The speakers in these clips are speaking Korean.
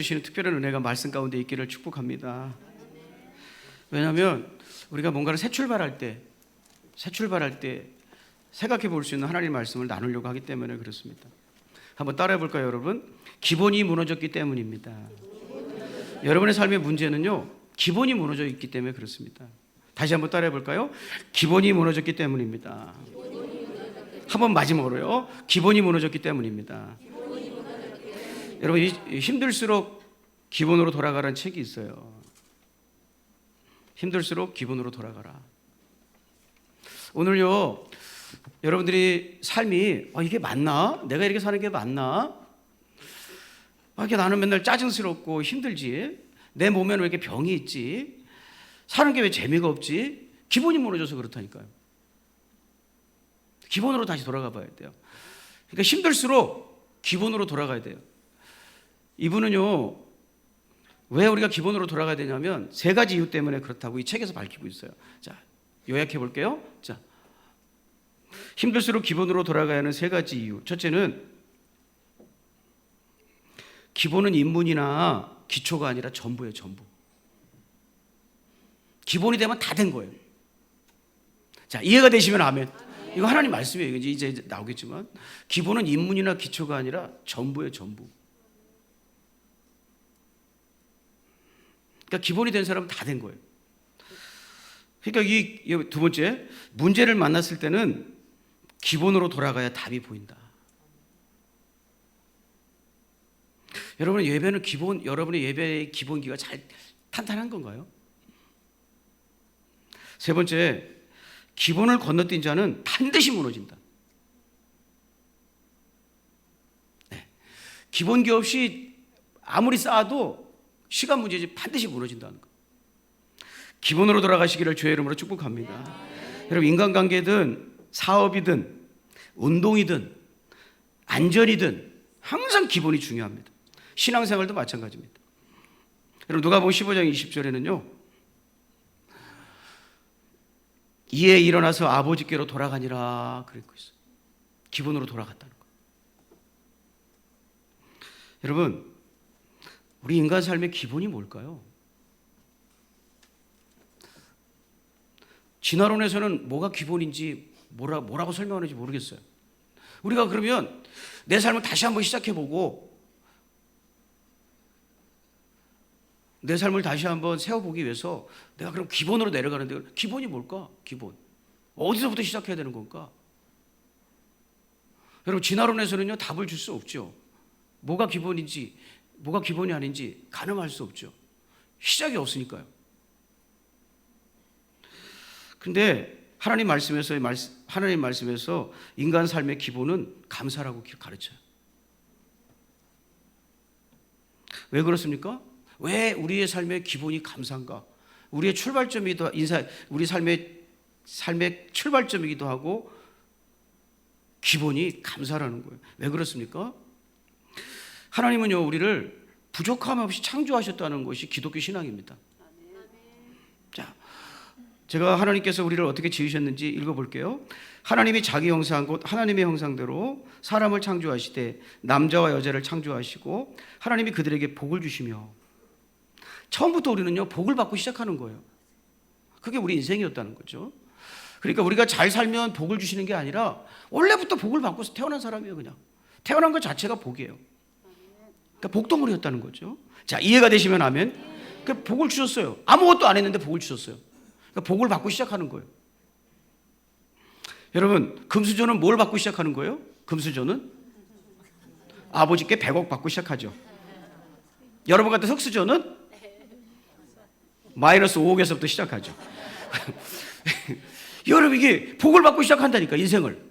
주시는 특별한 은혜가 말씀 가운데 있기를 축복합니다. 왜냐하면 우리가 뭔가를 새 출발할 때 생각해 볼 수 있는 하나님의 말씀을 나누려고 하기 때문에 그렇습니다. 한번 따라해 볼까요, 여러분? 기본이 무너졌기 때문입니다. 여러분의 삶의 문제는요, 기본이 무너져 있기 때문에 그렇습니다. 다시 한번 따라해 볼까요? 기본이 무너졌기 때문입니다. 한번 마지막으로요. 기본이 무너졌기 때문입니다. 여러분, 힘들수록 기본으로 돌아가라는 책이 있어요. 힘들수록 기본으로 돌아가라. 오늘요, 여러분들이 삶이 이게 맞나? 내가 이렇게 사는 게 맞나? 이게 나는 맨날 짜증스럽고 힘들지? 내 몸에는 왜 이렇게 병이 있지? 사는 게 왜 재미가 없지? 기본이 무너져서 그렇다니까요. 기본으로 다시 돌아가 봐야 돼요. 그러니까 힘들수록 기본으로 돌아가야 돼요. 이분은요, 왜 우리가 기본으로 돌아가야 되냐면 세 가지 이유 때문에 그렇다고 이 책에서 밝히고 있어요. 자, 요약해 볼게요. 자, 힘들수록 기본으로 돌아가야 하는 세 가지 이유. 첫째는 기본은 인문이나 기초가 아니라 전부예요, 전부. 기본이 되면 다 된 거예요. 자, 이해가 되시면 아멘. 이거 하나님 말씀이에요. 이제 나오겠지만 기본은 인문이나 기초가 아니라 전부예요, 전부. 그러니까 기본이 된 사람은 다 된 거예요. 그러니까 이 두 번째, 문제를 만났을 때는 기본으로 돌아가야 답이 보인다. 여러분의 예배는 여러분의 예배의 기본기가 잘 탄탄한 건가요? 세 번째, 기본을 건너뛴 자는 반드시 무너진다. 네. 기본기 없이 아무리 쌓아도 시간 문제지 반드시 무너진다는 거. 기본으로 돌아가시기를 주의 이름으로 축복합니다. 여러분, 인간관계든 사업이든 운동이든 안전이든 항상 기본이 중요합니다. 신앙생활도 마찬가지입니다. 여러분, 누가복음 15장 20절에는요, 이에 일어나서 아버지께로 돌아가니라 그랬고 있어요. 기본으로 돌아갔다는 거예요. 여러분, 우리 인간 삶의 기본이 뭘까요? 진화론에서는 뭐가 기본인지 뭐라고 설명하는지 모르겠어요. 우리가 그러면 내 삶을 다시 한번 시작해보고 내 삶을 다시 한번 세워보기 위해서 내가 그럼 기본으로 내려가는데 기본이 뭘까? 기본. 어디서부터 시작해야 되는 건가? 여러분, 진화론에서는요, 답을 줄 수 없죠. 뭐가 기본인지 뭐가 기본이 아닌지 가늠할 수 없죠. 시작이 없으니까요. 근데 하나님 말씀에서 인간 삶의 기본은 감사라고 가르쳐요. 왜 그렇습니까? 왜 우리의 삶의 기본이 감사인가? 우리의 출발점이기도, 우리 삶의 출발점이기도 하고 기본이 감사라는 거예요. 왜 그렇습니까? 하나님은요, 우리를 부족함 없이 창조하셨다는 것이 기독교 신앙입니다. 자, 제가 하나님께서 우리를 어떻게 지으셨는지 읽어볼게요. 하나님이 자기 형상 곧 하나님의 형상대로 사람을 창조하시되 남자와 여자를 창조하시고 하나님이 그들에게 복을 주시며, 처음부터 우리는요, 복을 받고 시작하는 거예요. 그게 우리 인생이었다는 거죠. 그러니까 우리가 잘 살면 복을 주시는 게 아니라 원래부터 복을 받고 태어난 사람이에요. 그냥 태어난 것 자체가 복이에요. 그러니까 복덩어리였다는 거죠. 자, 이해가 되시면 아멘. 그러니까 복을 주셨어요. 아무것도 안 했는데 복을 주셨어요. 그러니까 복을 받고 시작하는 거예요. 여러분, 금수저는 뭘 받고 시작하는 거예요? 금수저는 아버지께 100억 받고 시작하죠. 여러분 같은 흑수저는 마이너스 5억에서부터 시작하죠. 여러분, 이게 복을 받고 시작한다니까, 인생을.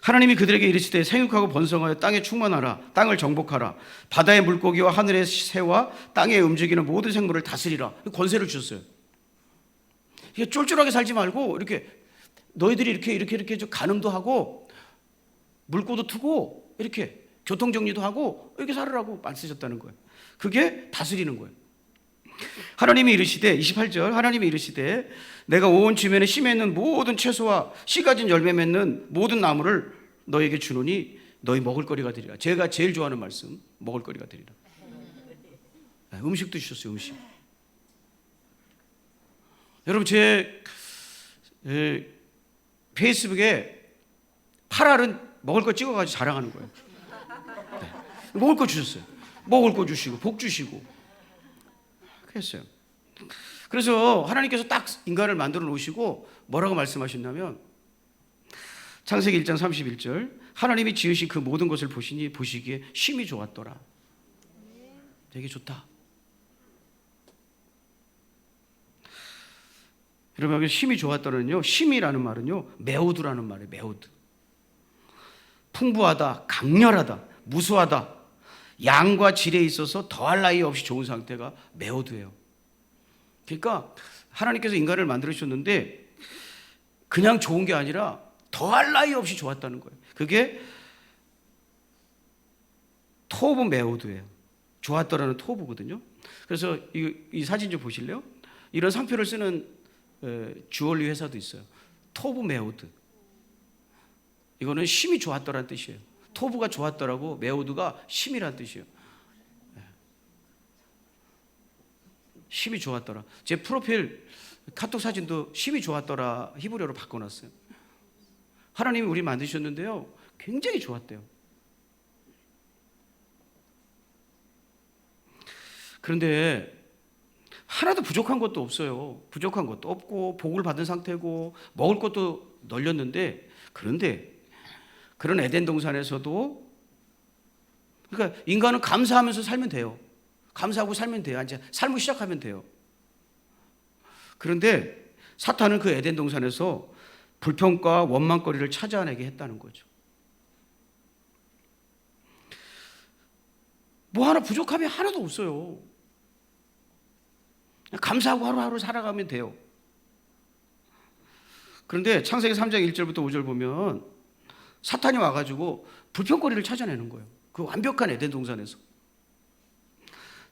하나님이 그들에게 이르시되 생육하고 번성하여 땅에 충만하라. 땅을 정복하라. 바다의 물고기와 하늘의 새와 땅에 움직이는 모든 생물을 다스리라. 권세를 주셨어요. 이게 쫄쫄하게 살지 말고 이렇게 너희들이 이렇게 좀 가늠도 하고 물고도 트고 이렇게 교통정리도 하고 이렇게 살으라고 말씀하셨다는 거예요. 그게 다스리는 거예요. 하나님이 이르시되 28절, 하나님이 이르시되 내가 온 지면에 씨 맺는 모든 채소와 씨 가진 열매 맺는 모든 나무를 너에게 주노니 너희 먹을거리가 되리라. 제가 제일 좋아하는 말씀, 먹을거리가 되리라. 음식도 주셨어요. 음식. 여러분 제 페이스북에 8알은 먹을 거 찍어가지고 자랑하는 거예요. 네. 먹을 거 주셨어요. 먹을 거 주시고 복 주시고 그랬어요. 그래서 하나님께서 딱 인간을 만들어 놓으시고 뭐라고 말씀하셨냐면 창세기 1장 31절 하나님이 지으신 그 모든 것을 보시기에 심히 좋았더라. 되게 좋다. 여러분 여기 심히 좋았더라는요, 심이라는 말은요 매우드라는 말이에요. 매우드. 풍부하다, 강렬하다, 무수하다, 양과 질에 있어서 더할 나위 없이 좋은 상태가 매우드예요. 그러니까 하나님께서 인간을 만들으셨는데 그냥 좋은 게 아니라 더할 나위 없이 좋았다는 거예요. 그게 토브 매우드예요. 좋았더라는 토브거든요. 그래서 이 사진 좀 보실래요? 이런 상표를 쓰는 주얼리 회사도 있어요. 토브 매우드. 이거는 심이 좋았더라는 뜻이에요. 토브가 좋았더라고, 매우드가 심이라는 뜻이에요. 심이 좋았더라. 제 프로필 카톡 사진도 심이 좋았더라 히브리어로 바꿔놨어요. 하나님이 우리 만드셨는데요, 굉장히 좋았대요. 그런데 하나도 부족한 것도 없어요. 부족한 것도 없고 복을 받은 상태고 먹을 것도 널렸는데, 그런데 그런 에덴 동산에서도, 그러니까 인간은 감사하면서 살면 돼요. 감사하고 살면 돼요. 이제 삶을 시작하면 돼요. 그런데 사탄은 그 에덴 동산에서 불평과 원망거리를 찾아내게 했다는 거죠. 뭐 하나 부족함이 하나도 없어요. 감사하고 하루하루 살아가면 돼요. 그런데 창세기 3장 1절부터 5절 보면 사탄이 와가지고 불평거리를 찾아내는 거예요. 그 완벽한 에덴 동산에서.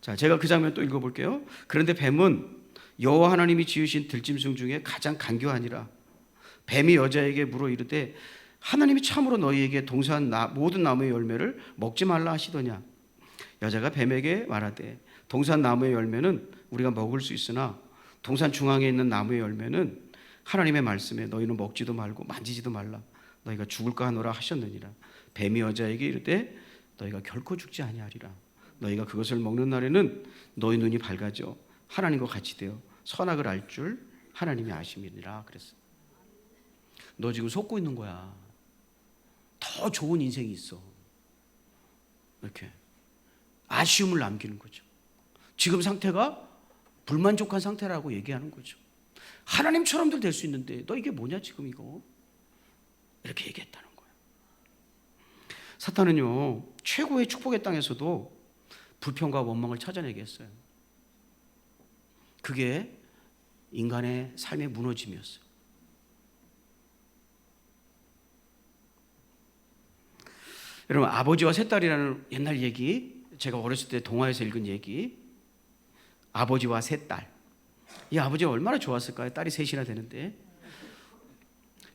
자, 제가 그 장면 또 읽어볼게요. 그런데 뱀은 여호와 하나님이 지으신 들짐승 중에 가장 간교하니라. 뱀이 여자에게 물어 이르되 하나님이 참으로 너희에게 동산 모든 나무의 열매를 먹지 말라 하시더냐. 여자가 뱀에게 말하되 동산 나무의 열매는 우리가 먹을 수 있으나 동산 중앙에 있는 나무의 열매는 하나님의 말씀에 너희는 먹지도 말고 만지지도 말라. 너희가 죽을까 하노라 하셨느니라. 뱀이 여자에게 이르되 너희가 결코 죽지 아니하리라. 너희가 그것을 먹는 날에는 너희 눈이 밝아져 하나님과 같이 되어 선악을 알 줄 하나님이 아심이니라. 그랬어. 너 지금 속고 있는 거야. 더 좋은 인생이 있어. 이렇게 아쉬움을 남기는 거죠. 지금 상태가 불만족한 상태라고 얘기하는 거죠. 하나님처럼도 될 수 있는데 너 이게 뭐냐 지금 이거, 이렇게 얘기했다는 거예요. 사탄은요 최고의 축복의 땅에서도 불평과 원망을 찾아내게 했어요. 그게 인간의 삶의 무너짐이었어요. 여러분 아버지와 세 딸이라는 옛날 얘기, 제가 어렸을 때 동화에서 읽은 얘기, 아버지와 세 딸. 이 아버지가 얼마나 좋았을까요? 딸이 셋이나 되는데.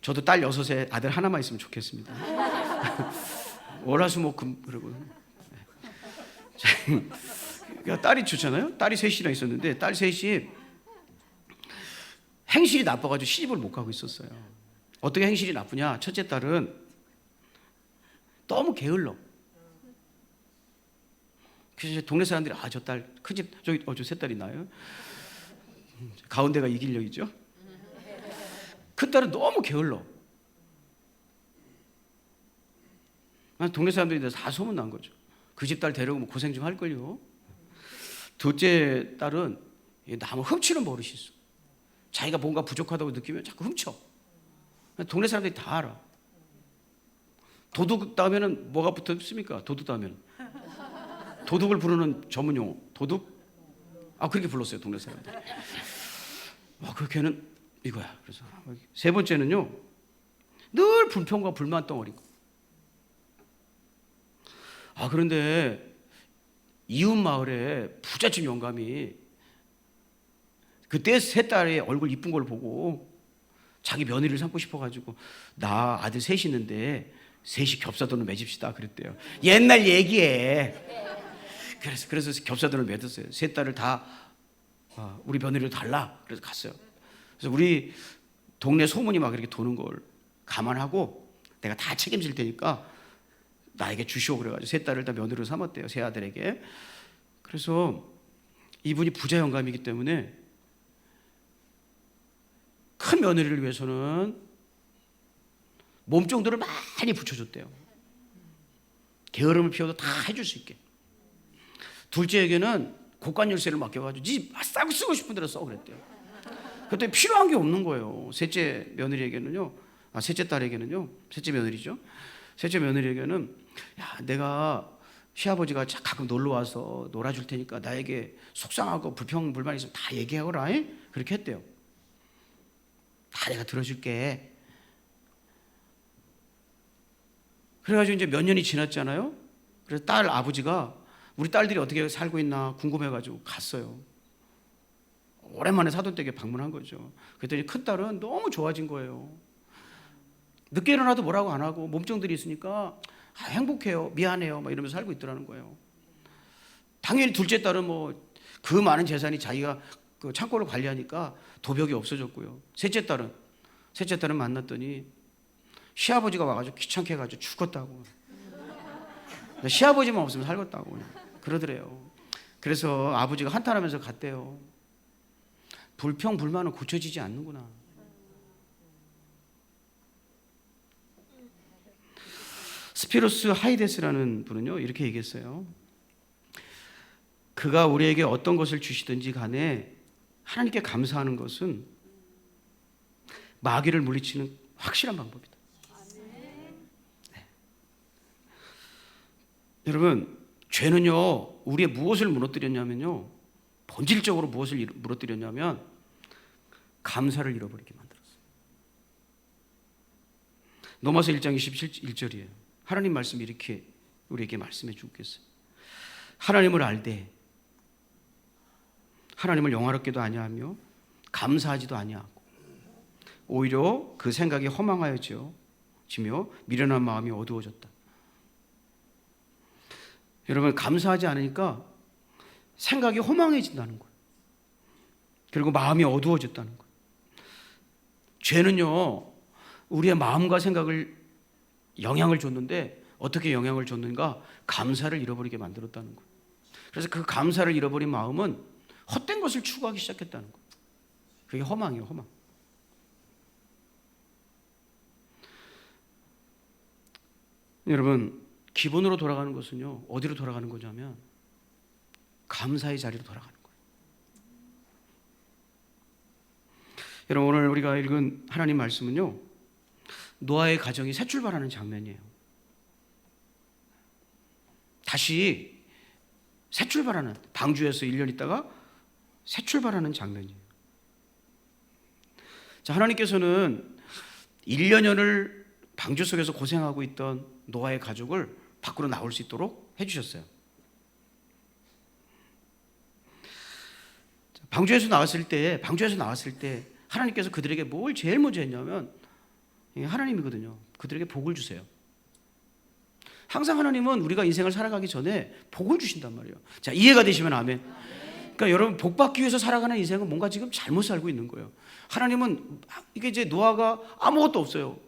저도 딸 6에 아들 하나만 있으면 좋겠습니다. 월화수목금 그러고. 그러니까 딸이 좋잖아요. 딸이 셋이나 있었는데 딸 셋이 행실이 나빠가지고 시집을 못 가고 있었어요. 어떻게 행실이 나쁘냐? 첫째 딸은 너무 게을러. 그래서 동네 사람들이 저 딸 큰 집 저기 저 세 딸 있나요? 가운데가 이길력이죠. 큰 딸은 너무 게을러. 동네 사람들이 다 소문난 거죠. 그 집 딸 데려오면 고생 좀 할걸요. 둘째 딸은 나무 훔치는 버릇이 있어. 자기가 뭔가 부족하다고 느끼면 자꾸 훔쳐. 동네 사람들이 다 알아. 도둑 다음에는 뭐가 붙어 있습니까? 도둑 다음에는 도둑을 부르는 전문 용어 도둑? 그렇게 불렀어요 동네 사람들. 그 걔는 이거야. 그래서 세 번째는요 늘 불평과 불만 덩어리고. 그런데 이웃 마을에 부잣집 영감이 그때 세 딸의 얼굴 이쁜 걸 보고 자기 며느리를 삼고 싶어가지고 나 아들 셋이 있는데 셋이 겹사돈을 맺읍시다 그랬대요. 옛날 얘기에. 그래서 겹사돈을 맺었어요. 세 딸을 다 우리 며느리로 달라. 그래서 갔어요. 그래서 우리 동네 소문이 막 이렇게 도는 걸 감안하고 내가 다 책임질 테니까 나에게 주시오 그래가지고 세 딸을 다 며느리로 삼았대요. 세 아들에게. 그래서 이분이 부자 영감이기 때문에 큰 며느리를 위해서는 몸종들을 많이 붙여줬대요. 게으름을 피워도 다 해줄 수 있게. 둘째에게는 고관 열쇠를 맡겨가지고 지 싸고 쓰고 싶은 대로 써 그랬대요. 그때 필요한 게 없는 거예요. 셋째 며느리에게는요, 셋째 딸에게는요, 셋째 며느리죠. 셋째 며느리에게는 야, 내가 시아버지가 가끔 놀러 와서 놀아줄 테니까 나에게 속상하고 불평불만 있으면 다 얘기하거라. 그렇게 했대요. 다 내가 들어줄게. 그래가지고 이제 몇 년이 지났잖아요. 그래서 딸 아버지가 우리 딸들이 어떻게 살고 있나 궁금해가지고 갔어요. 오랜만에 사돈댁에 방문한 거죠. 그랬더니 큰 딸은 너무 좋아진 거예요. 늦게 일어나도 뭐라고 안 하고 몸종들이 있으니까 행복해요, 미안해요 막 이러면서 살고 있더라는 거예요. 당연히 둘째 딸은 뭐 그 많은 재산이 자기가 그 창고를 관리하니까 도벽이 없어졌고요. 셋째 딸은 만났더니 시아버지가 와가지고 귀찮게 해가지고 죽었다고. 시아버지만 없으면 살겠다고 그러더래요. 그래서 아버지가 한탄하면서 갔대요. 불평불만은 고쳐지지 않는구나. 스피로스 하이데스라는 분은요 이렇게 얘기했어요. 그가 우리에게 어떤 것을 주시든지 간에 하나님께 감사하는 것은 마귀를 물리치는 확실한 방법이다. 네. 여러분, 죄는요 우리의 무엇을 무너뜨렸냐면요, 본질적으로 무엇을 무너뜨렸냐면 감사를 잃어버리게 만들었어요. 로마서 1장 27절이에요. 하나님 말씀이 이렇게 우리에게 말씀해 주고 계세요. 하나님을 알되 하나님을 영화롭게도 아니하며 감사하지도 아니하고 오히려 그 생각이 허망하여지며 미련한 마음이 어두워졌다. 여러분, 감사하지 않으니까 생각이 허망해진다는 거예요. 그리고 마음이 어두워졌다는 거예요. 죄는요 우리의 마음과 생각을 영향을 줬는데 어떻게 영향을 줬는가? 감사를 잃어버리게 만들었다는 거예요. 그래서 그 감사를 잃어버린 마음은 헛된 것을 추구하기 시작했다는 거예요. 그게 허망이에요, 허망. 여러분, 기본으로 돌아가는 것은요 어디로 돌아가는 거냐면 감사의 자리로 돌아가는 거예요. 여러분, 오늘 우리가 읽은 하나님 말씀은요 노아의 가정이 새 출발하는 장면이에요. 다시 새 출발하는, 방주에서 1년 있다가 새 출발하는 장면이에요. 자, 하나님께서는 1년여를 방주 속에서 고생하고 있던 노아의 가족을 밖으로 나올 수 있도록 해주셨어요. 방주에서 나왔을 때 하나님께서 그들에게 뭘 제일 먼저 했냐면, 하나님이거든요. 그들에게 복을 주세요. 항상 하나님은 우리가 인생을 살아가기 전에 복을 주신단 말이에요. 자, 이해가 되시면 아멘. 그러니까 여러분, 복 받기 위해서 살아가는 인생은 뭔가 지금 잘못 살고 있는 거예요. 하나님은 이게 이제 노아가 아무것도 없어요.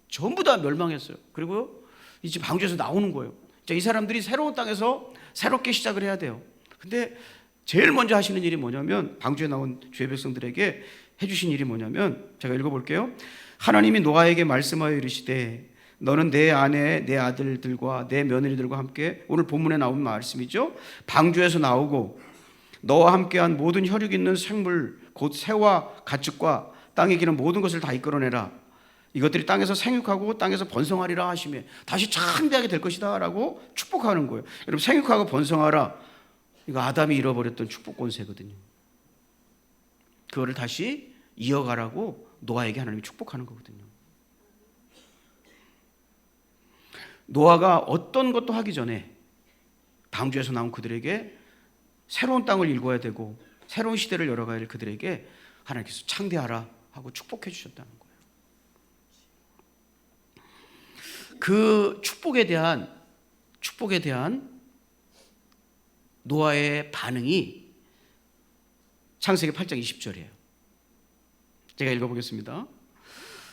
전부 다 멸망했어요. 그리고 이제 방주에서 나오는 거예요. 자, 이 사람들이 새로운 땅에서 새롭게 시작을 해야 돼요. 근데 제일 먼저 하시는 일이 뭐냐면, 방주에 나온 주의 백성들에게 해주신 일이 뭐냐면, 제가 읽어볼게요. 하나님이 노아에게 말씀하여 이르시되 너는 내 아내, 내 아들들과 내 며느리들과 함께, 오늘 본문에 나온 말씀이죠, 방주에서 나오고 너와 함께한 모든 혈육 있는 생물 곧 새와 가축과 땅에 기는 모든 것을 다 이끌어내라. 이것들이 땅에서 생육하고 땅에서 번성하리라 하시며 다시 창대하게 될 것이다 라고 축복하는 거예요. 여러분, 생육하고 번성하라, 이거 아담이 잃어버렸던 축복 권세거든요. 그거를 다시 이어가라고 노아에게 하나님이 축복하는 거거든요. 노아가 어떤 것도 하기 전에 방주에서 나온 그들에게 새로운 땅을 일궈야 되고 새로운 시대를 열어가야 할 그들에게 하나님께서 창대하라 하고 축복해 주셨다는 거예요. 그 축복에 대한 노아의 반응이 창세기 8장 20절이에요. 제가 읽어보겠습니다.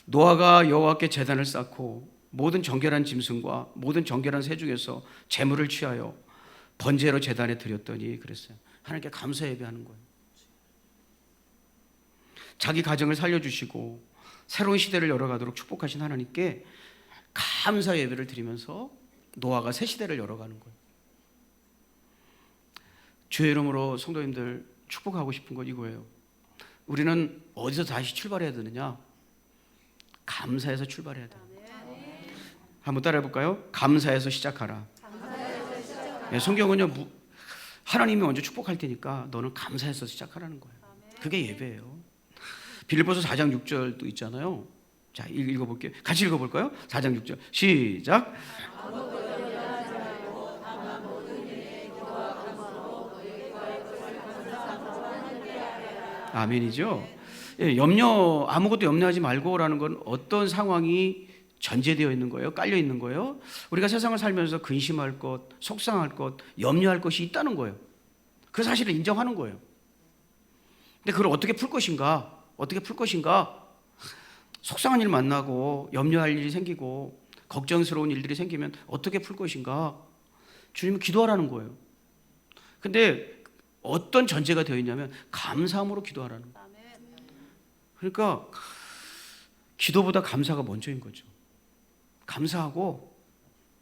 노아가 여호와께 제단을 쌓고 모든 정결한 짐승과 모든 정결한 새 중에서 제물을 취하여 번제로 제단에 드렸더니 그랬어요. 하나님께 감사 예배하는 거예요. 자기 가정을 살려주시고 새로운 시대를 열어가도록 축복하신 하나님께 감사 예배를 드리면서 노아가 새 시대를 열어가는 거예요. 주의 이름으로 성도님들 축복하고 싶은 건 이거예요. 우리는 어디서 다시 출발해야 되느냐? 감사해서 출발해야 돼요. 한번 따라해 볼까요? 감사해서 시작하라. 네, 성경은요, 하나님이 먼저 축복할 테니까 너는 감사해서 시작하라는 거예요. 그게 예배예요. 빌립보서 4장 6절도 있잖아요. 자, 읽어볼게요. 같이 읽어볼까요? 4장 6절 시작. 아멘이죠. 예, 아무것도 염려하지 말고라는 건 어떤 상황이 전제되어 있는 거예요? 깔려 있는 거예요? 우리가 세상을 살면서 근심할 것, 속상할 것, 염려할 것이 있다는 거예요. 그 사실을 인정하는 거예요. 근데 그걸 어떻게 풀 것인가? 어떻게 풀 것인가? 속상한 일 만나고 염려할 일이 생기고 걱정스러운 일들이 생기면 어떻게 풀 것인가? 주님은 기도하라는 거예요. 근데 어떤 전제가 되어 있냐면 감사함으로 기도하라는 거예요. 그러니까 기도보다 감사가 먼저인 거죠. 감사하고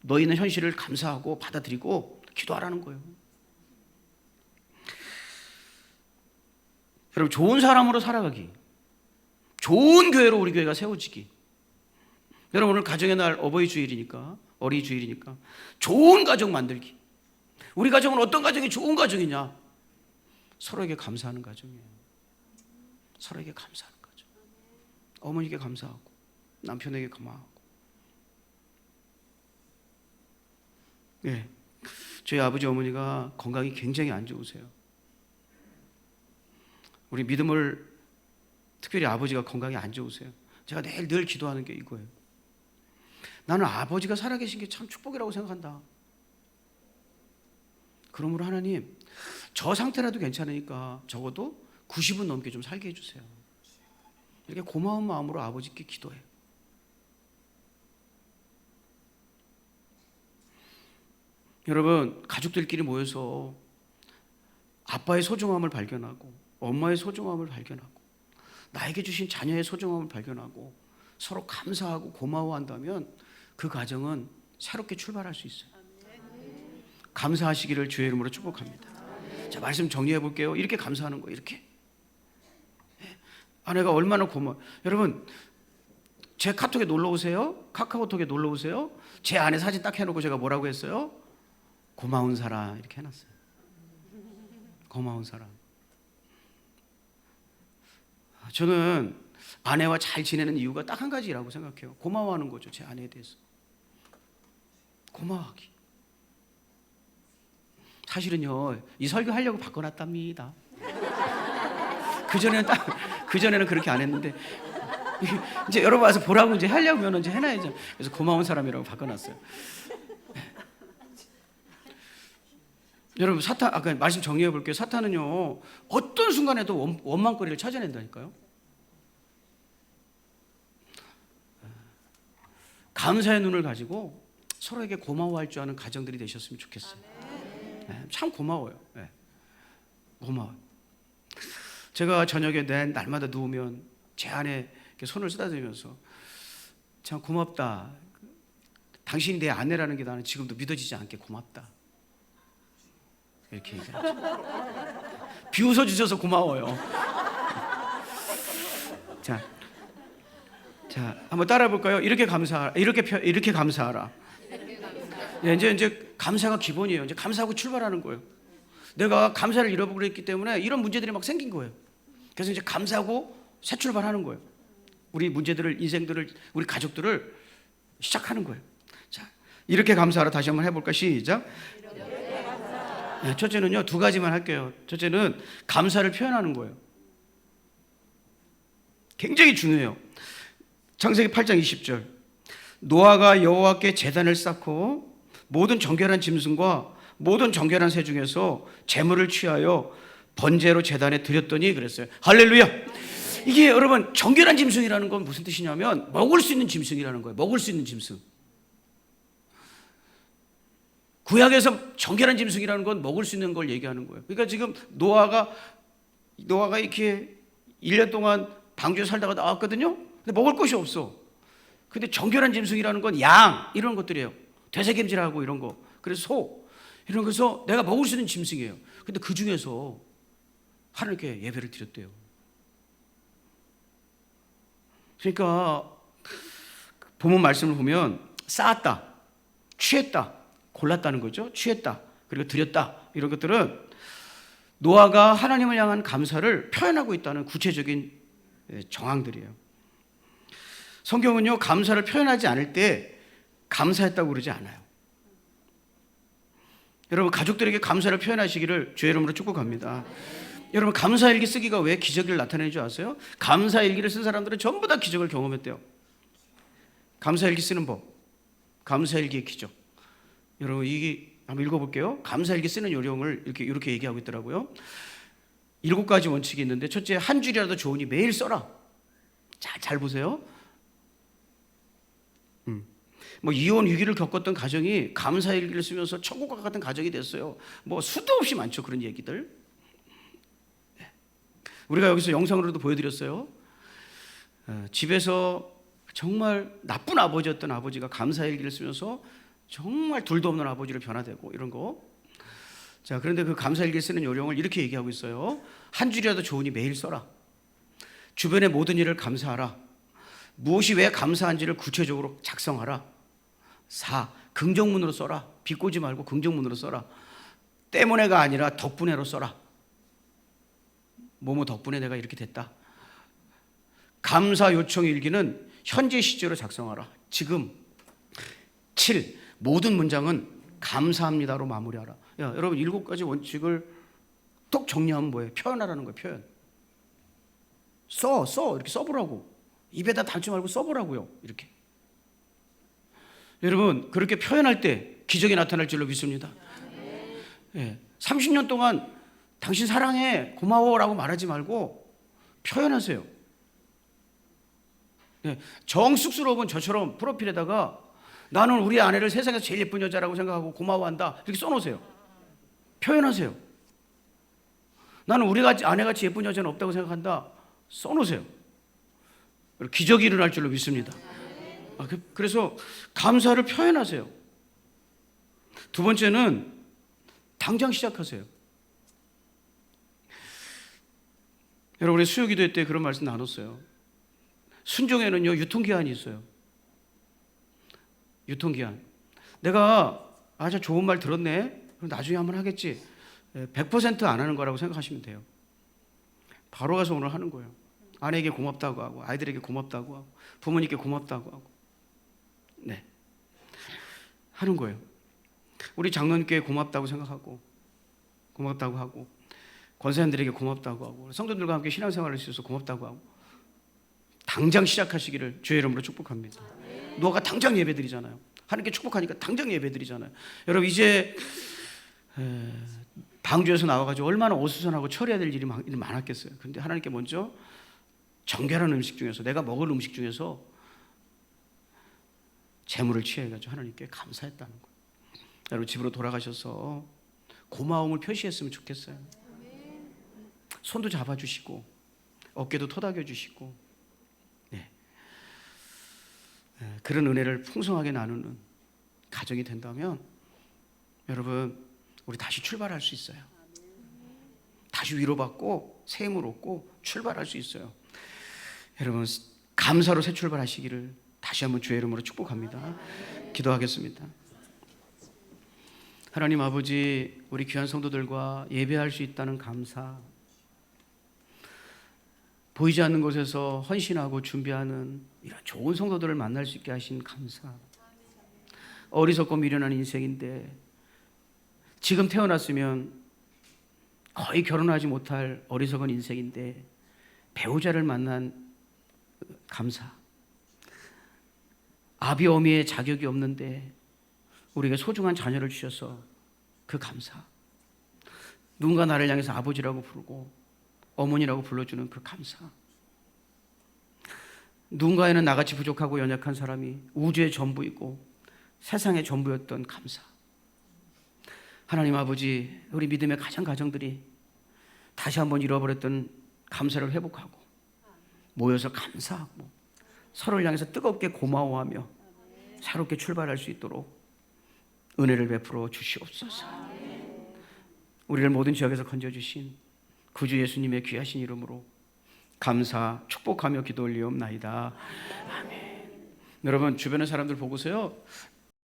너 있는 현실을 감사하고 받아들이고 기도하라는 거예요. 여러분, 좋은 사람으로 살아가기, 좋은 교회로 우리 교회가 세워지기. 여러분, 오늘 가정의 날 어버이 주일이니까, 어린이 주일이니까 좋은 가정 만들기. 우리 가정은 어떤 가정이 좋은 가정이냐? 서로에게 감사하는 가정이에요. 서로에게 감사하는 가정. 어머니께 감사하고 남편에게 감사하고. 네, 저희 아버지 어머니가 건강이 굉장히 안 좋으세요. 우리 믿음을 특별히 아버지가 건강이 안 좋으세요. 제가 늘 기도하는 게 이거예요. 나는 아버지가 살아계신 게 참 축복이라고 생각한다. 그러므로 하나님, 저 상태라도 괜찮으니까 적어도 90은 넘게 좀 살게 해주세요. 이렇게 고마운 마음으로 아버지께 기도해요. 여러분, 가족들끼리 모여서 아빠의 소중함을 발견하고 엄마의 소중함을 발견하고 나에게 주신 자녀의 소중함을 발견하고 서로 감사하고 고마워한다면 그 가정은 새롭게 출발할 수 있어요. 감사하시기를 주의 이름으로 축복합니다. 자, 말씀 정리해 볼게요. 이렇게 감사하는 거예요. 이렇게. 아내가 얼마나 고마워. 여러분, 제 카톡에 놀러 오세요. 카카오톡에 놀러 오세요. 제 아내 사진 딱 해놓고 제가 뭐라고 했어요? 고마운 사람 이렇게 해놨어요. 고마운 사람. 저는 아내와 잘 지내는 이유가 딱 한 가지라고 생각해요. 고마워하는 거죠. 제 아내에 대해서. 고마워하기. 사실은요, 이 설교하려고 바꿔놨답니다. 그전에는 그렇게 안 했는데, 이제 여러분 와서 보라고 이제 하려면 이제 해놔야죠. 그래서 고마운 사람이라고 바꿔놨어요. 여러분, 사탄, 아까 말씀 정리해 볼게요. 사탄은요, 어떤 순간에도 원망거리를 찾아낸다니까요. 감사의 눈을 가지고 서로에게 고마워할 줄 아는 가정들이 되셨으면 좋겠어요. 네, 참 고마워요. 네, 고마워요. 제가 저녁에 날마다 누우면 제 아내 손을 쓰다듬으면서 참 고맙다. 당신이 내 아내라는 게 나는 지금도 믿어지지 않게 고맙다. 이렇게 얘기하죠. 비웃어 주셔서 고마워요. 자, 한번 따라해 볼까요? 이렇게 감사하라. 이렇게 감사하라. 네, 이제 감사가 기본이에요. 이제 감사하고 출발하는 거예요. 내가 감사를 잃어버렸기 때문에 이런 문제들이 막 생긴 거예요. 그래서 이제 감사하고 새 출발하는 거예요. 우리 문제들을, 인생들을, 우리 가족들을 시작하는 거예요. 자, 이렇게 감사하라. 다시 한번 해볼까? 시작. 네, 첫째는요, 두 가지만 할게요. 첫째는 감사를 표현하는 거예요. 굉장히 중요해요. 창세기 8장 20절. 노아가 여호와께 제단을 쌓고 모든 정결한 짐승과 모든 정결한 새 중에서 제물을 취하여 번제로 제단에 드렸더니 그랬어요. 할렐루야. 이게 여러분 정결한 짐승이라는 건 무슨 뜻이냐면 먹을 수 있는 짐승이라는 거예요. 먹을 수 있는 짐승. 구약에서 정결한 짐승이라는 건 먹을 수 있는 걸 얘기하는 거예요. 그러니까 지금 노아가 이렇게 1년 동안 방주에 살다가 나왔거든요. 근데 먹을 것이 없어. 근데 정결한 짐승이라는 건 양 이런 것들이에요. 되새김질하고 이런 거. 그래서 소 이런 거서 내가 먹을 수 있는 짐승이에요. 근데 그 중에서 하나님께 예배를 드렸대요. 그러니까 본문 말씀을 보면 쌓았다, 취했다, 골랐다는 거죠. 취했다, 그리고 드렸다 이런 것들은 노아가 하나님을 향한 감사를 표현하고 있다는 구체적인 정황들이에요. 성경은요 감사를 표현하지 않을 때 감사했다고 그러지 않아요. 여러분 가족들에게 감사를 표현하시기를 주의 이름으로 축복합니다. 여러분 감사일기 쓰기가 왜 기적을 나타내는 줄 아세요? 감사일기를 쓴 사람들은 전부 다 기적을 경험했대요. 감사일기 쓰는 법, 감사일기의 기적. 여러분 이게 한번 읽어볼게요. 감사일기 쓰는 요령을 이렇게 얘기하고 있더라고요. 7가지 원칙이 있는데 첫째, 한 줄이라도 좋으니 매일 써라. 잘 보세요. 뭐 이혼 위기를 겪었던 가정이 감사일기를 쓰면서 천국과 같은 가정이 됐어요. 뭐 수도 없이 많죠 그런 얘기들. 우리가 여기서 영상으로도 보여드렸어요. 집에서 정말 나쁜 아버지였던 아버지가 감사일기를 쓰면서 정말 둘도 없는 아버지로 변화되고 이런 거. 자, 그런데 그 감사일기 쓰는 요령을 이렇게 얘기하고 있어요. 한 줄이라도 좋으니 매일 써라. 주변의 모든 일을 감사하라. 무엇이 왜 감사한지를 구체적으로 작성하라. 4. 긍정문으로 써라. 비꼬지 말고 긍정문으로 써라. 때문에가 아니라 덕분에로 써라. 뭐뭐 덕분에 내가 이렇게 됐다. 감사 요청 일기는 현재 시제로 작성하라. 지금. 7. 모든 문장은 감사합니다로 마무리하라. 여러분 7가지 원칙을 톡 정리하면 뭐예요? 표현하라는 거예요. 표현. 써 이렇게 써보라고. 입에다 담지 말고 써보라고요. 이렇게. 여러분 그렇게 표현할 때 기적이 나타날 줄로 믿습니다. 30년 동안 당신 사랑해 고마워라고 말하지 말고 표현하세요. 정 쑥스러우면 저처럼 프로필에다가 나는 우리 아내를 세상에서 제일 예쁜 여자라고 생각하고 고마워한다 이렇게 써놓으세요. 표현하세요. 나는 우리 아내같이 예쁜 여자는 없다고 생각한다 써놓으세요. 기적이 일어날 줄로 믿습니다. 그래서 감사를 표현하세요. 두 번째는 당장 시작하세요. 여러분 우리 수요기도회 때 그런 말씀 나눴어요. 순종에는요 유통기한이 있어요. 유통기한. 내가 아주 좋은 말 들었네 그럼 나중에 한번 하겠지. 100% 안 하는 거라고 생각하시면 돼요. 바로 가서 오늘 하는 거예요. 아내에게 고맙다고 하고 아이들에게 고맙다고 하고 부모님께 고맙다고 하고 하는 거예요. 우리 장로님께 고맙다고 생각하고 고맙다고 하고 권사님들에게 고맙다고 하고 성도들과 함께 신앙생활을 하셔서 고맙다고 하고 당장 시작하시기를 주의 이름으로 축복합니다. 노아가 당장 예배드리잖아요. 하나님께 축복하니까 당장 예배드리잖아요. 여러분 이제 방주에서 나와가지고 얼마나 어수선하고 처리해야 될 일이 많았겠어요. 그런데 하나님께 먼저 정결한 음식 중에서 내가 먹을 음식 중에서 재물을 취해가지고 하나님께 감사했다는 거예요. 여러분 집으로 돌아가셔서 고마움을 표시했으면 좋겠어요. 손도 잡아주시고 어깨도 토닥여주시고 그런 은혜를 풍성하게 나누는 가정이 된다면 여러분 우리 다시 출발할 수 있어요. 다시 위로받고 새 힘을 얻고 출발할 수 있어요. 여러분 감사로 새 출발하시기를 다시 한번 주의 이름으로 축복합니다. 기도하겠습니다. 하나님 아버지 우리 귀한 성도들과 예배할 수 있다는 감사, 보이지 않는 곳에서 헌신하고 준비하는 이런 좋은 성도들을 만날 수 있게 하신 감사, 어리석고 미련한 인생인데 지금 태어났으면 거의 결혼하지 못할 어리석은 인생인데 배우자를 만난 감사, 아비 어미의 자격이 없는데 우리에게 소중한 자녀를 주셔서 그 감사. 누군가 나를 향해서 아버지라고 부르고 어머니라고 불러주는 그 감사. 누군가에는 나같이 부족하고 연약한 사람이 우주의 전부이고 세상의 전부였던 감사. 하나님 아버지, 우리 믿음의 가정들이 다시 한번 잃어버렸던 감사를 회복하고 모여서 감사하고 서로를 향해서 뜨겁게 고마워하며 새롭게 출발할 수 있도록 은혜를 베풀어 주시옵소서. 우리를 모든 지역에서 건져주신 구주 예수님의 귀하신 이름으로 감사 축복하며 기도 올리옵나이다. 아멘. 여러분 주변의 사람들 보고서요,